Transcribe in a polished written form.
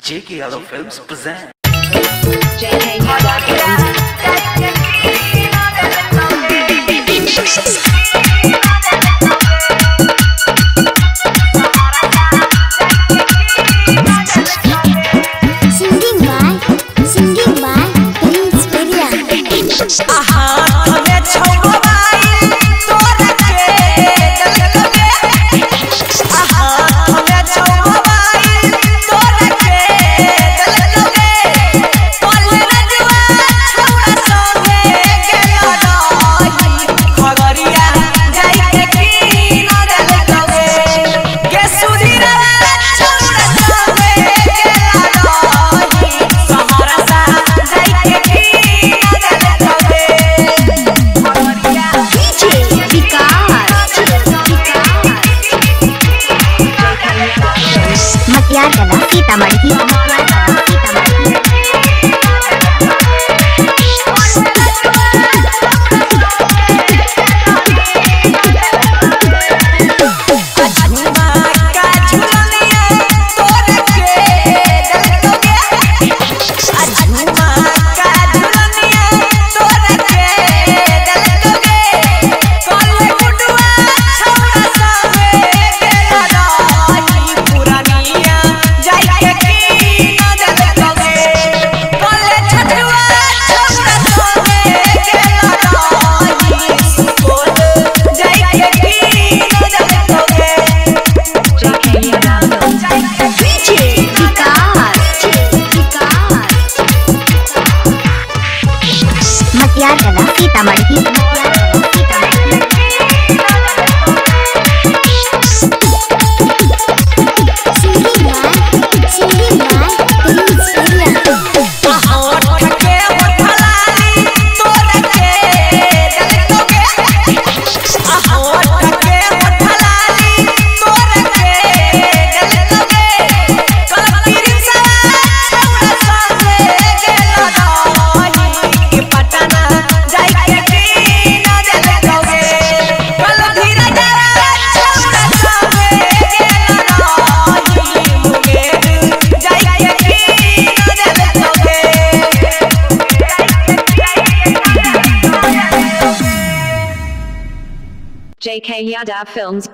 JK Yadav Films present. JK Yadav Singing by Prince Vidya. हमें छोड़वाई तोरा के दिल लगे हमें छोड़वाई तोरा के दिल लगे कल रजवा छोड़ा संगे गेलो रही खगरिया जाई के की दिल लगे के सुधीरा छोड़ा संगे गेलो रही सहारा जाई के की दिल लगे मटियार कला सीतामढ़ी मटियार कला सीतामढ़ी JK Yadav Films